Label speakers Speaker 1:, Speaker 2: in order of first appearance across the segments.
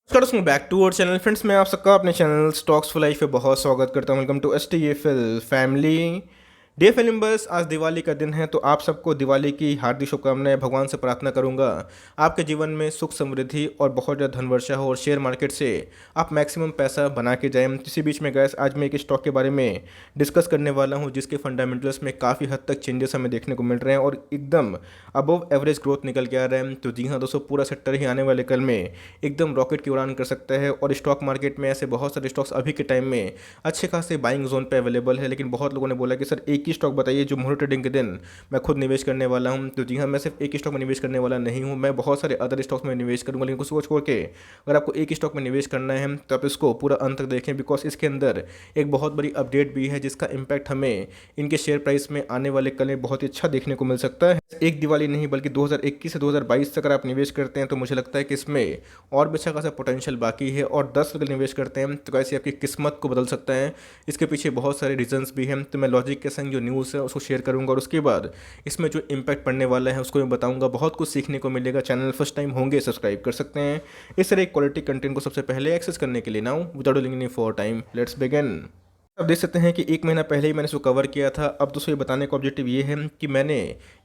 Speaker 1: नमस्कार दोस्तों, back to our channel friends. मैं आप सबका अपने चैनल स्टॉक्स फॉर लाइफ पे बहुत स्वागत करता हूं। Welcome to STFL family. डे फिल्म बस, आज दिवाली का दिन है तो आप सबको दिवाली की हार्दिक शुभकामनाएं। भगवान से प्रार्थना करूंगा आपके जीवन में सुख समृद्धि और बहुत ज़्यादा धन वर्षा हो और शेयर मार्केट से आप मैक्सिमम पैसा बना के जाएं। इसी बीच में गैस, आज मैं एक स्टॉक के बारे में डिस्कस करने वाला हूं जिसके फंडामेंटल्स में काफ़ी हद तक चेंजेस हमें देखने को मिल रहे हैं और एकदम अबव एवरेज ग्रोथ निकल के आ रहा है। तो जी हाँ दोस्तों, पूरा सेक्टर ही आने वाले कल में एकदम रॉकेट की उड़ान कर सकता है और स्टॉक मार्केट में ऐसे बहुत सारे स्टॉक्स अभी के टाइम में अच्छे खासे बाइंग जोन पे अवेलेबल है। लेकिन बहुत लोगों ने बोला कि सर एक ही स्टॉक बताइए जो मुहूर्त ट्रेडिंग के दिन मैं खुद निवेश करने वाला हूं। तो जी हाँ, मैं सिर्फ एक ही स्टॉक में निवेश करने वाला नहीं हूं, मैं बहुत सारे अदर स्टॉक्स में निवेश करूंगा। लेकिन कुछ को छोड़ के अगर आपको एक ही स्टॉक में निवेश करना है तो आप इसको पूरा अंत तक देखें, बिकॉज इसके अंदर एक बहुत बड़ी अपडेट भी है जिसका इम्पैक्ट हमें इनके शेयर प्राइस में आने वाले कल में बहुत ही अच्छा देखने को मिल सकता है। एक दिवाली नहीं बल्कि 2021 से 2022 तक अगर आप निवेश करते हैं तो मुझे लगता है कि इसमें और भी अच्छा खासा पोटेंशियल बाकी है। और 10 अगर निवेश करते हैं तो कैसे आपकी किस्मत को बदल सकता है। इसके पीछे बहुत सारे रीजंस भी हैं, तो मैं लॉजिक के संग जो न्यूज़ है उसको शेयर करूंगा और उसके बाद इसमें जो इम्पैक्ट पड़ने वाला है उसको मैं बताऊंगा। बहुत कुछ सीखने को मिलेगा। चैनल फर्स्ट टाइम होंगे सब्सक्राइब कर सकते हैं। इस तरह क्वालिटी कंटेंट को सबसे पहले एक्सेस करने के लिए now without link for time let's begin. अब देख सकते हैं कि एक महीना पहले ही मैंने इसको कवर किया था। अब दोस्तों ये बताने का ऑब्जेक्टिव ये है कि मैंने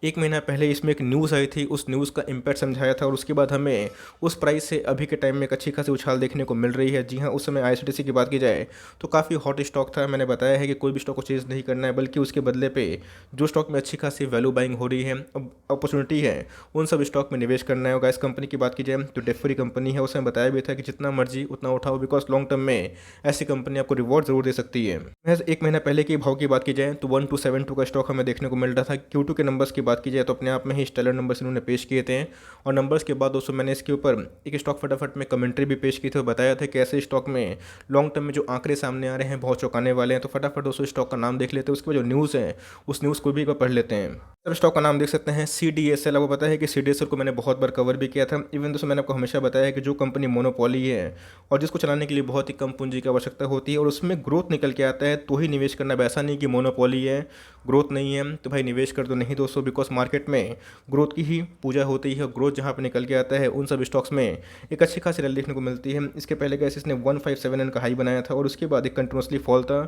Speaker 1: एक महीना पहले इसमें एक न्यूज़ आई थी, उस न्यूज़ का इम्पैक्ट समझाया था और उसके बाद हमें उस प्राइस से अभी के टाइम में एक अच्छी खासी उछाल देखने को मिल रही है। जी हाँ, उस समय ICTC की बात की जाए तो काफ़ी हॉट स्टॉक था। मैंने बताया है कि कोई भी स्टॉक को चेंज नहीं करना है, बल्कि उसके बदले पे जो स्टॉक में अच्छी खासी वैल्यू बाइंग हो रही है, अपॉर्चुनिटी है, उन सब स्टॉक में निवेश करना है। और इस कंपनी की बात की जाए तो डेफरी कंपनी है, उसमें बताया भी था कि जितना मर्जी उतना उठाओ, बिकॉज लॉन्ग टर्म में ऐसी कंपनी आपको रिवॉर्ड जरूर दे सकती है। एक महीना पहले के भाव की बात की जाए तो 1272 का स्टॉक हमें देखने को मिल रहा था। Q2 के नंबर्स की बात की जाए तो अपने आप में ही स्टेलर नंबर्स इन्होंने पेश किए थे। और नंबर्स के बाद दोस्तों मैंने इसके ऊपर एक स्टॉक फटाफट में कमेंट्री भी पेश की थी और बताया था कि ऐसे स्टॉक में लॉन्ग टर्म में जो आंकड़े सामने आ रहे हैं बहुत चौंकाने वाले हैं। तो फटाफट दोस्तों स्टॉक का नाम देख लेते हैं, उसके बाद जो न्यूज़ है उस न्यूज़ को भी एक बार पढ़ लेते हैं। अब स्टॉक का नाम देख सकते हैं CDSL। आपको पता है कि CDSL को मैंने बहुत बार कवर भी किया था। इवन दोस्तों मैंने आपको हमेशा बताया है कि जो कंपनी मोनोपोली है और जिसको चलाने के लिए बहुत ही कम पूंजी की आवश्यकता होती है और उसमें ग्रोथ निकल के आता है तो ही निवेश करना। वैसा नहीं कि मोनोपोली है ग्रोथ नहीं है तो भाई निवेश कर दो, नहीं दोस्तों, बिकॉज मार्केट में ग्रोथ की ही पूजा होती है। ग्रोथ जहाँ पर निकल के आता है उन सब स्टॉक्स में एक अच्छी खासी रैली देखने को मिलती है। इसके पहले का इसने 157 का हाई बनाया था और उसके बाद एक कंटिन्यूसली फॉल था,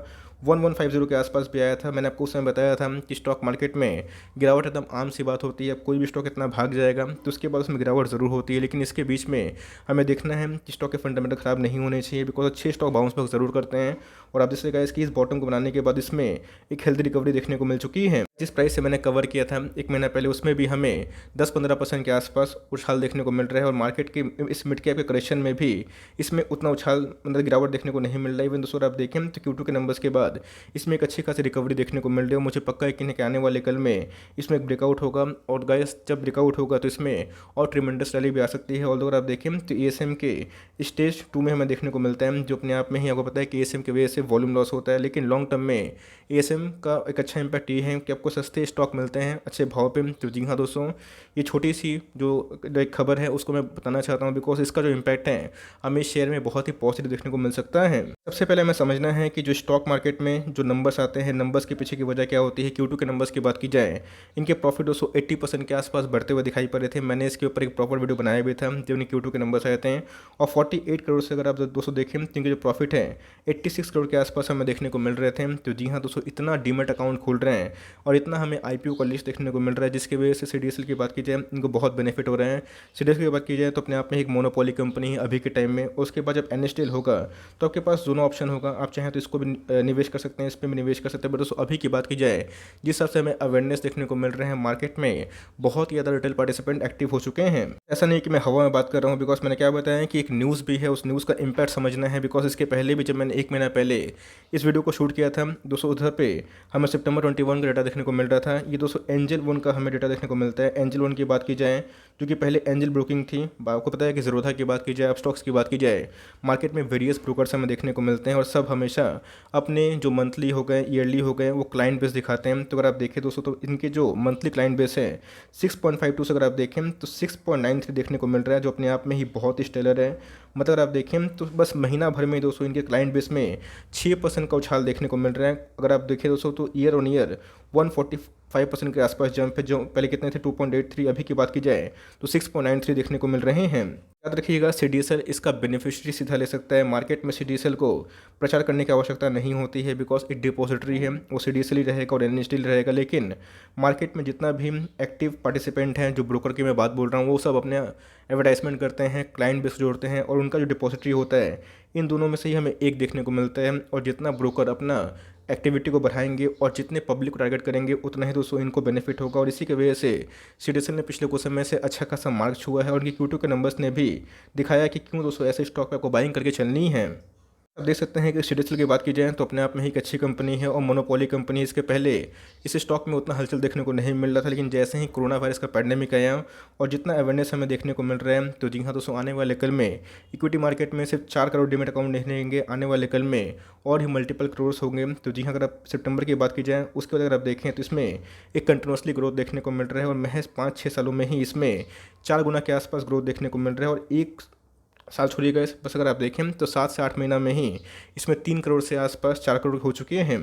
Speaker 1: 1150 के आसपास भी आया था। मैंने आपको उस समय बताया था कि स्टॉक मार्केट में गिरावट एकदम आम सी बात होती है। अब कोई भी स्टॉक इतना भाग जाएगा तो उसके बाद उसमें गिरावट ज़रूर होती है, लेकिन इसके बीच में हमें देखना है कि स्टॉक के फंडामेंटल खराब नहीं होने चाहिए, बिकॉज अच्छे स्टॉक बाउंस बैक ज़रूर करते हैं। और आप जैसे गाइस कि इस बॉटम को बनाने के बाद इसमें एक हेल्दी रिकवरी देखने को मिल चुकी है। जिस प्राइस से मैंने कवर किया था एक महीना पहले उसमें भी हमें 10-15% के आसपास उछाल देखने को मिल रहा है और मार्केट के इस मिड कैप के करेक्शन में भी इसमें उतना उछाल मतलब गिरावट देखने को नहीं मिल रहा है। इवन दोस्तों आप देखें तो Q2 के नंबर्स के बाद इसमें एक अच्छी खासी रिकवरी देखने को मिल रही है। मुझे पक्का यकीन है कि आने वाले कल में इसमें एक ब्रेकआउट होगा और गाइस जब ब्रेकआउट होगा तो इसमें और ट्रिमेंडस रैली भी आ सकती है। और अगर आप देखें तो ESM के स्टेज 2 में हमें देखने को मिलता है, जो अपने आप में ही आपको पता है कि ESM की वजह से वॉल्यूम लॉस होता है। लेकिन लॉन्ग टर्म में ESM का एक अच्छा इंपैक्ट ये है कि आपको सस्ते स्टॉक मिलते हैं अच्छे भाव पे। तो जी हाँ दोस्तों, ये छोटी सी जो एक खबर है उसको मैं बताना चाहता हूँ, बिकॉज इसका जो इम्पैक्ट है हमें शेयर में बहुत ही पॉजिटिव देखने को मिल सकता है। सबसे पहले हमें समझना है कि जो स्टॉक मार्केट में जो नंबर्स आते हैं, नंबर्स के पीछे की वजह क्या होती है। Q2 के नंबर्स की बात की जाए, इनके प्रॉफिट दोस्तों 80% के आसपास बढ़ते हुए दिखाई पड़ रहे थे। मैंने इसके ऊपर एक प्रॉपर वीडियो बनाया भी था जब इनके Q2 के नंबर्स आए थे। और 48 करोड़ से अगर आप दोस्तों देखें तो इनके जो प्रॉफिट है 86 करोड़ के आसपास हमें देखने को मिल रहे थे। तो जी हाँ दोस्तों, इतना डीमेट अकाउंट खोल रहे हैं और इतना हमें IPO का लिस्ट देखने को मिल रहा है, जिसकी वजह से CDSL की बात की जाए इनको बहुत बेनिफिट हो रहे हैं। CDSL की बात की जाए तो अपने आप में एक मोनोपोली कंपनी है अभी के टाइम में। उसके बाद जब NSDL होगा तो आपके पास दोनों ऑप्शन होगा, आप चाहें तो इसको भी निवेश कर सकते हैं, इस पर भी निवेश कर सकते हैं। बट दोस्तों अभी की बात की जाए जिस हिसाब से हमें अवेयरनेस देखने को मिल रहे हैं मार्केट में, बहुत ही ज़्यादा रिटेल पार्टिसिपेंट एक्टिव हो चुके हैं। ऐसा नहीं कि मैं हवा में बात कर रहा हूँ, बिकॉज मैंने क्या बताया कि एक न्यूज़ भी है, उस न्यूज़ का इम्पैक्ट समझना है। बिकॉज इसके पहले भी जब मैंने एक महीना पहले इस वीडियो को शूट किया था दोस्तों, उधर पे हमें सितंबर 21 का डेटा देखने को मिल रहा था। ये दोस्तों एंजल वन का हमें डेटा देखने को मिलता है। एंजल वन की बात की जाए जो कि पहले एंजल ब्रोकिंग थी, आपको पता है कि ज़रूरत की बात की जाए, अब स्टॉक्स की बात की जाए, मार्केट में वेरियस ब्रोकर्स हमें देखने को मिलते हैं और सब हमेशा अपने जो मंथली हो गए ईयरली हो गए वो क्लाइंट बेस दिखाते हैं। तो अगर आप देखें दोस्तों तो इनके जो मंथली क्लाइंट बेस है 6.52 से अगर आप देखें तो 6.93 देखने को मिल रहा है, जो अपने आप में ही बहुत ही स्टेलर है। मतलब अगर आप देखें तो बस महीना भर में दोस्तों इनके क्लाइंट बेस में 6% का उछाल देखने को मिल रहा है। अगर आप देखें दोस्तों तो ईयर ऑन ईयर 145% के आसपास जंप है, जो पहले कितने थे 2.83, अभी की बात की जाए तो 6.93 देखने को मिल रहे हैं। याद रखिएगा CDSL इसका बेनिफिशियरी सीधा ले सकता है। मार्केट में CDSL को प्रचार करने की आवश्यकता नहीं होती है, बिकॉज एक डिपॉजिटरी है, वो CDSL ही रहेगा और NSDL रहेगा। लेकिन मार्केट में जितना भी एक्टिव पार्टिसिपेंट हैं, जो ब्रोकर की मैं बात बोल रहा हूँ, वो सब अपने एडवर्टाइजमेंट करते हैं, क्लाइंट बेस जोड़ते हैं, और उनका जो डिपॉजिटरी होता है इन दोनों में से ही हमें एक देखने को मिलता है। और जितना ब्रोकर अपना एक्टिविटी को बढ़ाएंगे और जितने पब्लिक को टारगेट करेंगे, उतना ही दोस्तों इनको बेनिफिट होगा। और इसी की वजह से CDSL ने पिछले कुछ समय से अच्छा खासा मार्क छुआ है, और उनकी Q2 के नंबर्स ने भी दिखाया कि क्यों दोस्तों ऐसे स्टॉक पे आपको बाइंग करके चलनी है। अब देख सकते हैं कि CDSL की बात की जाए तो अपने आप में ही एक अच्छी कंपनी है और मोनोपोली कंपनी। इसके पहले इस स्टॉक में उतना हलचल देखने को नहीं मिल रहा था, लेकिन जैसे ही कोरोना वायरस का पैंडेमिक आया और जितना अवेयरनेस हमें देखने को मिल रहा है, तो जी हाँ दोस्तों, आने वाले कल में इक्विटी मार्केट में सिर्फ 4 करोड़ डीमेट अकाउंट नहीं रहेंगे, आने वाले कल में और ही मल्टीपल करोड़ होंगे। तो जी हाँ, अगर आप सितंबर की बात की जाए उसके बाद अगर आप देखें तो इसमें एक कंटिन्यूसली ग्रोथ देखने को मिल रहा है, और महज 5-6 सालों में ही इसमें 4 गुना के आसपास ग्रोथ देखने को मिल रहा है। और एक साल छोड़िएगा, बस अगर आप देखें तो 7 से 8 महीना में ही इसमें 3 करोड़ से आसपास 4 करोड़ हो चुके हैं।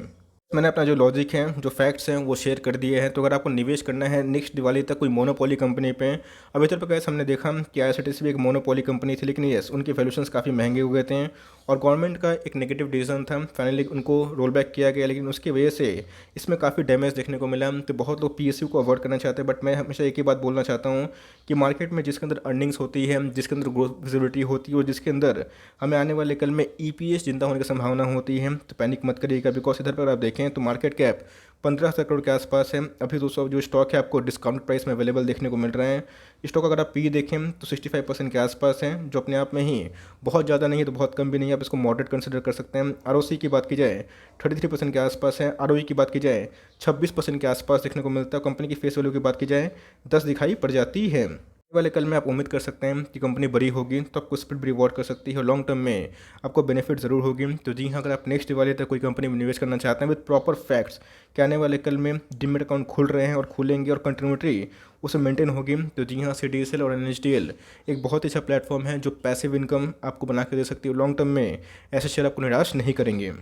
Speaker 1: मैंने अपना जो लॉजिक है, जो फैक्ट्स हैं, वो शेयर कर दिए हैं। तो अगर आपको निवेश करना है नेक्स्ट दिवाली तक कोई मोनोपोली कंपनी पे, अभी तक कैसे हमने देखा कि IRCTC भी एक मोनोपोली कंपनी थी, लेकिन यस, उनके वैल्यूशंस काफ़ी महंगे हुए थे और गवर्नमेंट का एक नेगेटिव डिसीजन था, फाइनली उनको रोल बैक किया गया, लेकिन उसकी वजह से इसमें काफ़ी डैमेज देखने को मिला। तो बहुत लोग PSU को अवॉइड करना चाहते हैं, बट मैं हमेशा एक ही बात बोलना चाहता हूँ कि मार्केट में जिसके अंदर अर्निंग्स होती है, जिसके अंदर ग्रोथ विजिबिलिटी होती है, और जिसके अंदर हमें आने वाले कल में EPS जिंदा होने की संभावना होती है, तो पैनिक मत करिएगा। बिकॉज इधर पर आप देखें तो मार्केट कैप 15,000 करोड़ के आसपास है। अभी दोस्तों जो स्टॉक है आपको डिस्काउंट प्राइस में अवेलेबल देखने को मिल रहे हैं। स्टॉक अगर आप PE देखें तो 65% के आसपास है, जो अपने आप में ही बहुत ज़्यादा नहीं है तो बहुत कम भी नहीं है, आप इसको मॉडरेट कंसिडर कर सकते हैं। ROC की बात की जाए 33% के आसपास है। ROE की बात की जाए 26% के आसपास देखने को मिलता है। कंपनी की फेस वैल्यू की बात की जाए 10 दिखाई पड़ जाती है। वाले कल में आप उम्मीद कर सकते हैं कि कंपनी बड़ी होगी तो आपको स्प्लिट भी रिवॉर्ड कर सकती है और लॉन्ग टर्म में आपको बेनिफिट ज़रूर होगी। तो जी हाँ, अगर आप नेक्स्ट दिवाली तक कोई कंपनी में निवेश करना चाहते हैं विद प्रॉपर फैक्ट्स कि आने वाले कल में डीमेट अकाउंट खुल रहे हैं और खुलेंगे और कंटिन्यूटी उसे मेंटेन होगी, तो जी हाँ, CDSL और NSDL एक बहुत ही अच्छा प्लेटफॉर्म है जो पैसिव इनकम आपको बना के दे सकती है। लॉन्ग टर्म में ऐसे शेयर आपको निराश नहीं करेंगे।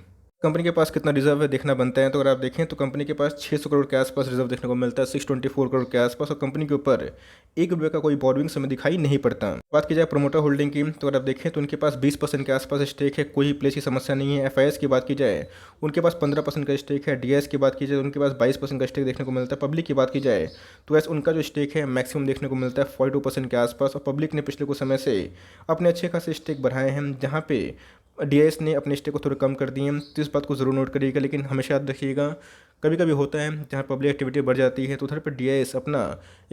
Speaker 1: कंपनी के पास कितना रिजर्व है देखना बनता है। तो अगर आप देखें तो कंपनी के पास 600 करोड़ के आसपास रिजर्व देखने को मिलता है, 624 करोड़ के आसपास, और कंपनी के ऊपर ₹1 का कोई बोरोइंग्स हमें दिखाई नहीं पड़ता। बात की जाए प्रोमोटर होल्डिंग की, तो अगर आप देखें तो उनके पास 20% के आसपास स्टेक है, कोई प्लेस की समस्या नहीं है। FIS की बात की जाए उनके पास 15% का स्टेक है। DIS की बात की जाए उनके पास 22% का स्टेक देखने को मिलता है। पब्लिक की बात की जाए तो वैसे उनका जो स्टेक है मैक्सिमम देखने को मिलता है 42% के आसपास, और पब्लिक ने पिछले कुछ समय से अपने अच्छे खासे स्टेक बढ़ाए हैं, जहाँ पे DIS ने अपने स्टेक को थोड़े कम कर दिए हैं। तो इस बात को ज़रूर नोट करिएगा। लेकिन हमेशा याद रखिएगा, कभी कभी होता है जहाँ पब्लिक एक्टिविटी बढ़ जाती है तो उधर पर DIS अपना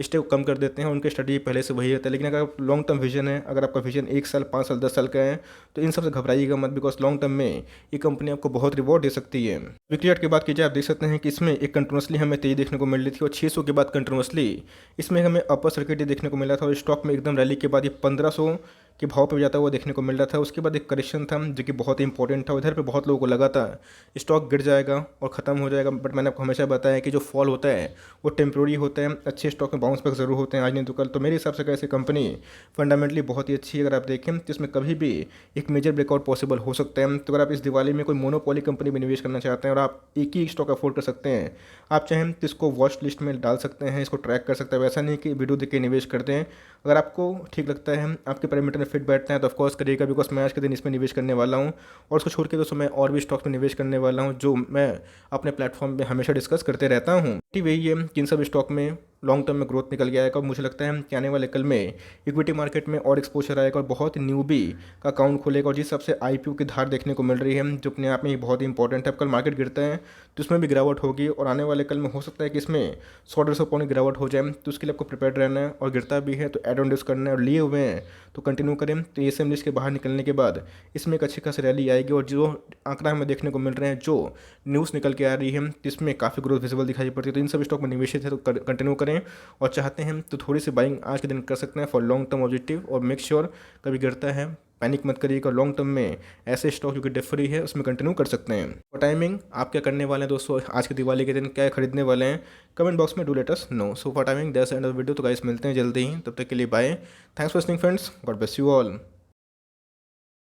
Speaker 1: स्टेक को कम कर देते हैं, उनकी स्ट्रेटजी पहले से वही रहता है। लेकिन अगर लॉन्ग टर्म विजन है, अगर आपका विजन 1 साल 5 साल 10 साल का है, तो इन सबसे घबराइएगा मत, बिकॉज लॉन्ग टर्म में ये कंपनी आपको बहुत रिवॉर्ड दे सकती है। वीकली चार्ट की बात की जाए आप देख सकते हैं कि इसमें एक कंटिन्यूसली हमें तेजी देखने को मिल रही थी, और 600 के बाद कंटिन्यूसली इसमें हमें अपर सर्किट देखने को मिला था, और स्टॉक में एकदम रैली के बाद ये 1500 के भाव पे जाता हुआ देखने को मिल रहा था। उसके बाद एक करेक्शन था जो कि बहुत ही इंपॉर्टेंट था। इधर पे बहुत लोगों को लगा था स्टॉक गिर जाएगा और ख़त्म हो जाएगा, बट मैंने आपको हमेशा बताया कि जो फॉल होता है वो टेम्प्रोरी होता है। अच्छे स्टॉक में बाउंस बैक ज़रूर होते हैं, आज नहीं तो कल। तो मेरे हिसाब से कैसे कंपनी फंडामेंटली बहुत ही अच्छी है। अगर आप देखें तो इसमें कभी भी एक मेजर ब्रेकआउट पॉसिबल हो सकता है। तो अगर आप इस दिवाली में कोई मोनोपोली कंपनी में निवेश करना चाहते हैं और आप एक ही स्टॉक अफोर्ड कर सकते हैं, आप चाहें तो इसको वॉच लिस्ट में डाल सकते हैं, इसको ट्रैक कर सकते हैं। वैसा नहीं कि वीडियो देख के निवेश करते हैं। अगर आपको ठीक लगता है, आपके पैरामीटर में फिट बैठते हैं, तो ऑफकोर्स करिएगा, बिकॉज मैं आज के दिन इसमें निवेश करने वाला हूँ। और उसको छोड़ के दोस्तों मैं और भी स्टॉक्स में निवेश करने वाला हूँ, जो मैं अपने प्लेटफॉर्म पे हमेशा डिस्कस करते रहता हूँ। ठीक वही है कि इन सब स्टॉक में लॉन्ग टर्म में ग्रोथ निकल के आएगा। मुझे लगता है कि आने वाले कल में इक्विटी मार्केट में और एक्सपोजर आएगा और बहुत ही न्यूबी का अकाउंट खुलेगा, और जिस हिसाब से IPO की धार देखने को मिल रही है, जो अपने आप में ही बहुत ही इंपॉर्टेंट है। अब कल मार्केट गिरता है तो उसमें भी गिरावट होगी, और आने वाले कल में हो सकता है कि इसमें 100-150 पॉइंट की गिरावट हो जाए। तो उसके लिए आपको प्रिपेयर रहना है, और गिरता भी है तो एड ऑन डिस्क करना है, और लिए हुए हैं तो कंटिन्यू करें। तो ASM लिस्ट के बाहर निकलने के बाद इसमें एक अच्छी खासी रैली आएगी, और जो आंकड़ा हमें देखने को मिल रहे हैं, जो न्यूज़ निकल के आ रही है, इसमें काफ़ी ग्रोथ विजिबल दिखाई पड़ती है। तो इन सब स्टॉक में निवेशित है तो कंटिन्यू करें, और चाहते हैं तो थोड़ी सी बाइंग आज के दिन कर सकते हैं फॉर लॉन्ग टर्म ऑब्जेक्टिव। और मेक श्योर कभी गिरता है पैनिक मत करिएगा। लॉन्ग टर्म में ऐसे स्टॉक जो कि डेट फ्री है उसमें कंटिन्यू कर सकते हैं। और टाइमिंग आप क्या करने वाले हैं दोस्तों, आज के दिवाली के दिन क्या खरीदने वाले हैं, कमेंट बॉक्स में do let us know. So for timing that's the end of video. तो गाइस मिलते हैं जल्दी ही, तब तक के लिए bye. Thanks for listening friends, God bless you all.